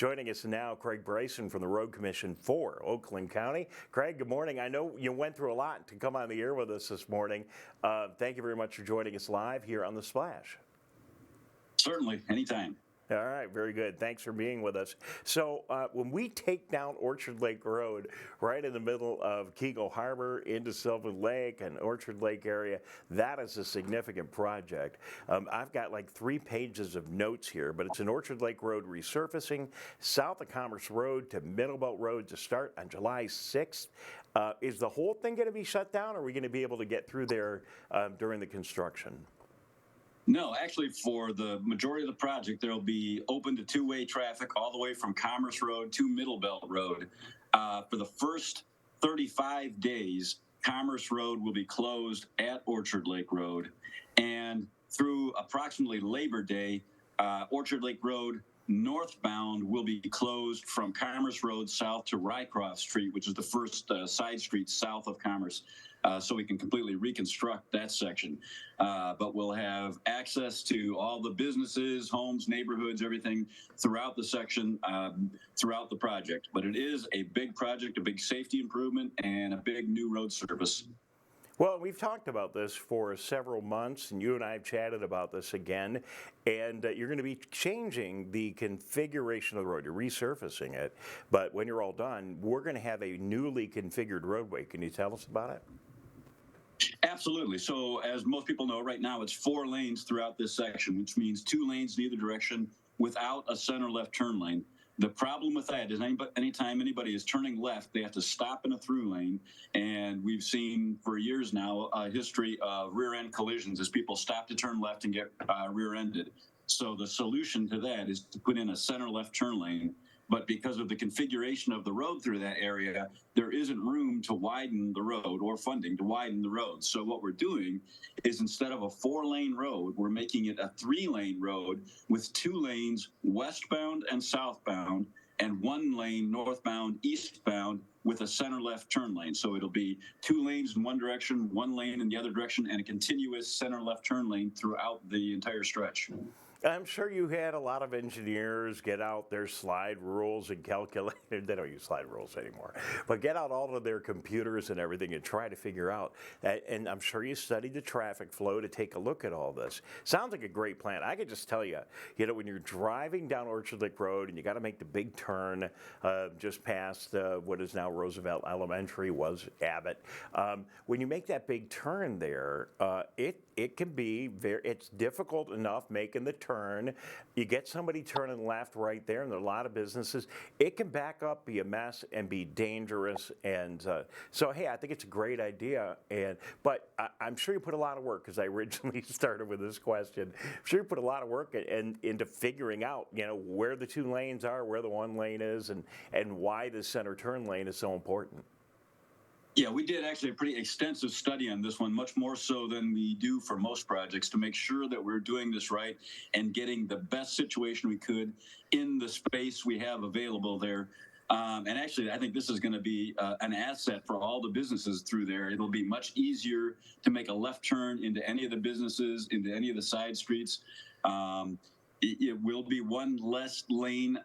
Joining us now, Craig Bryson from the Road Commission for Oakland County. Craig, good morning. I know you went through a lot to come on the air with us this morning. Thank you very much for joining us live here on The Splash. Certainly, anytime. All right, very good. Thanks for being with us. So when we take down Orchard Lake Road, right in the middle of Keego Harbor into Silver Lake and Orchard Lake area, that is a significant project. I've got like 3 pages of notes here, but it's an Orchard Lake Road resurfacing, south of Commerce Road to Middlebelt Road to start on July 6th. Is the whole thing going to be shut down, or are we going to be able to get through there during the construction? No, actually, for the majority of the project, there will be open to two-way traffic all the way from Commerce Road to Middlebelt Road. For the first 35 days, Commerce Road will be closed at Orchard Lake Road. And through approximately Labor Day, Orchard Lake Road northbound will be closed from Commerce Road south to Rycroft Street, which is the first side street south of Commerce, so we can completely reconstruct that section. But we'll have access to all the businesses, homes, neighborhoods, everything throughout the section, throughout the project. But it is a big project, a big safety improvement, and a big new road service. Well, we've talked about this for several months, and you and I have chatted about this again, and you're going to be changing the configuration of the road. You're resurfacing it, but when you're all done, we're going to have a newly configured roadway. Can you tell us about it? Absolutely. So as most people know, right now it's 4 lanes throughout this section, which means 2 lanes in either direction without a center left turn lane. The problem with that is anytime anybody is turning left, they have to stop in a through lane. And we've seen for years now a history of rear-end collisions as people stop to turn left and get rear-ended. So the solution to that is to put in a center left turn lane. But because of the configuration of the road through that area, there isn't room to widen the road or funding to widen the road. So what we're doing is instead of a 4-lane road, we're making it a 3-lane road with 2 lanes westbound and southbound and 1 lane northbound, eastbound with a center left turn lane. So it'll be 2 lanes in one direction, 1 lane in the other direction, and a continuous center left turn lane throughout the entire stretch. I'm sure you had a lot of engineers get out their slide rules and calculate. They don't use slide rules anymore, but get out all of their computers and everything and try to figure out that. And I'm sure you studied the traffic flow to take a look at all this. Sounds like a great plan. I could just tell you, when you're driving down Orchard Lake Road and you got to make the big turn just past what is now Roosevelt Elementary, was Abbott. When you make that big turn there, it can be it's difficult enough making the turn. You get somebody turning left right there, and there are a lot of businesses. It can back up, be a mess, and be dangerous. And so, hey, I think it's a great idea. But I'm sure you put a lot of work, because I originally started with this question. I'm sure you put a lot of work into figuring out, where the 2 lanes are, where the 1 lane is, and why the center turn lane is so important. Yeah, we did actually a pretty extensive study on this one, much more so than we do for most projects, to make sure that we're doing this right and getting the best situation we could in the space we have available there. And actually, I think this is going to be an asset for all the businesses through there. It'll be much easier to make a left turn into any of the businesses, into any of the side streets. It will be 1 less lane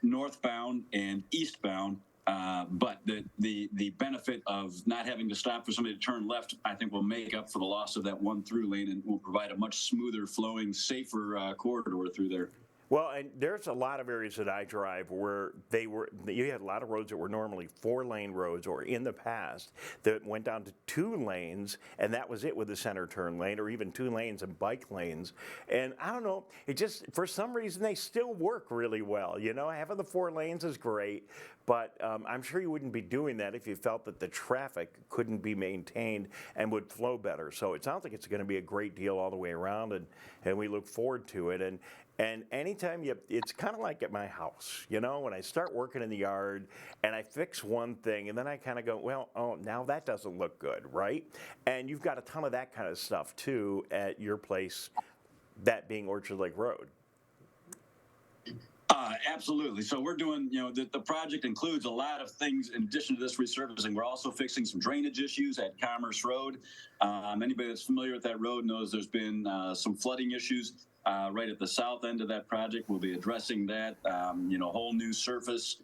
northbound and eastbound. But the benefit of not having to stop for somebody to turn left, I think, will make up for the loss of that 1 through lane and will provide a much smoother flowing, safer corridor through there. Well, and there's a lot of areas that I drive where you had a lot of roads that were normally 4-lane roads, or in the past that went down to 2 lanes, and that was it with the center turn lane, or even 2 lanes and bike lanes. And I don't know, it just, for some reason, they still work really well. Having the 4 lanes is great, but I'm sure you wouldn't be doing that if you felt that the traffic couldn't be maintained and would flow better. So it sounds like it's going to be a great deal all the way around, and we look forward to it. And anytime it's kind of like at my house, when I start working in the yard and I fix one thing and then I kind of go, now that doesn't look good, right? And you've got a ton of that kind of stuff too at your place, that being Orchard Lake Road. Absolutely. So we're doing, the project includes a lot of things in addition to this resurfacing. We're also fixing some drainage issues at Commerce Road. Anybody that's familiar with that road knows there's been some flooding issues right at the south end of that project. We'll be addressing that, whole new surface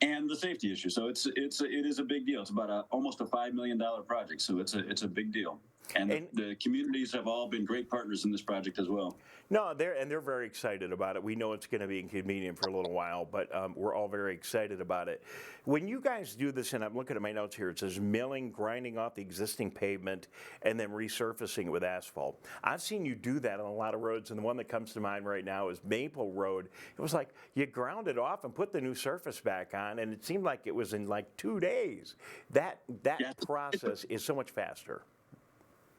and the safety issue. So it is a big deal. It's about almost a $5 million project. So it's a big deal. And the communities have all been great partners in this project as well. No, they're very excited about it. We know it's going to be inconvenient for a little while, but we're all very excited about it. When you guys do this, and I'm looking at my notes here, it says milling, grinding off the existing pavement, and then resurfacing it with asphalt. I've seen you do that on a lot of roads, and the one that comes to mind right now is Maple Road. It was like you ground it off and put the new surface back on, and it seemed like it was in like 2 days. That process is so much faster.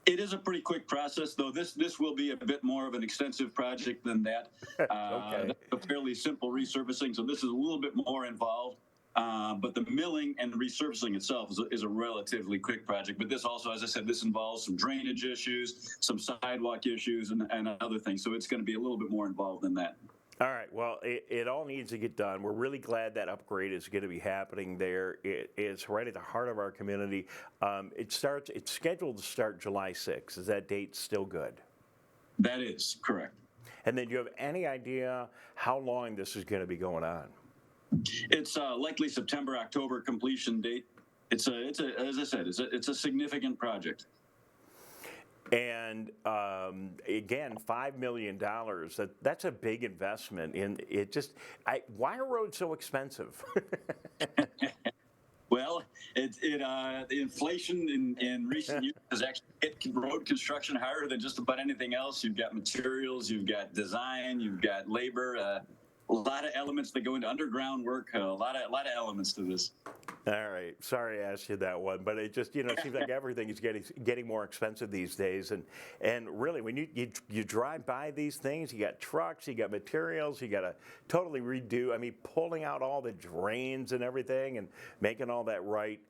It is a pretty quick process, though. This will be a bit more of an extensive project than that. Okay. That's a fairly simple resurfacing, so this is a little bit more involved. But the milling and resurfacing itself is a relatively quick project. But this also, as I said, this involves some drainage issues, some sidewalk issues, and other things. So it's going to be a little bit more involved than that. All right. Well, it all needs to get done. We're really glad that upgrade is going to be happening there. It's right at the heart of our community. It's scheduled to start July 6th. Is that date still good? That is correct. And then do you have any idea how long this is going to be going on? It's likely September, October completion date. As I said, it's a significant project. And again, $5 million. That's a big investment. In it, why are roads so expensive? Well, the inflation in recent years has actually hit road construction higher than just about anything else. You've got materials, you've got design, you've got labor. A lot of elements that go into underground work. A lot of elements to this. All right. Sorry I asked you that one, but it just, it seems like everything is getting more expensive these days. And really, when you drive by these things, you got trucks, you got materials, you got to totally redo. I mean, pulling out all the drains and everything and making all that right,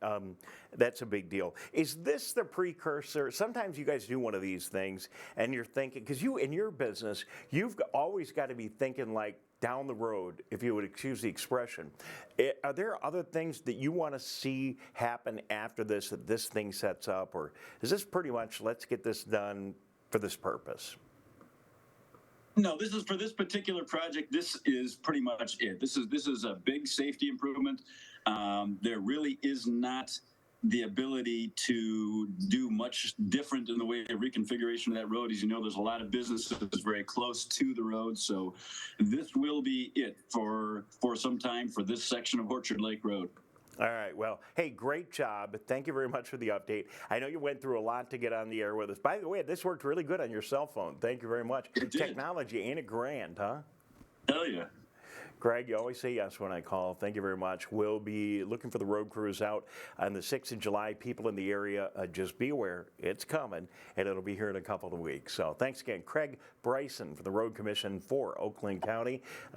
that's a big deal. Is this the precursor? Sometimes you guys do one of these things and you're thinking, because in your business, you've always got to be thinking like, down the road, if you would excuse the expression. Are there other things that you want to see happen after this, that this thing sets up, or is this pretty much, let's get this done for this purpose? No, this is for this particular project. This is pretty much it. This is a big safety improvement. There really is not the ability to do much different in the way of reconfiguration of that road. As you know, there's a lot of businesses very close to the road. So this will be it for some time for this section of Orchard Lake Road. All right. Well, hey, great job. Thank you very much for the update. I know you went through a lot to get on the air with us. By the way, this worked really good on your cell phone. Thank you very much. It did. Technology, ain't it grand, huh? Hell yeah. Greg, you always say yes when I call. Thank you very much. We'll be looking for the road crews out on the 6th of July. People in the area, just be aware, it's coming, and it'll be here in a couple of weeks. So thanks again. Craig Bryson for the Road Commission for Oakland County.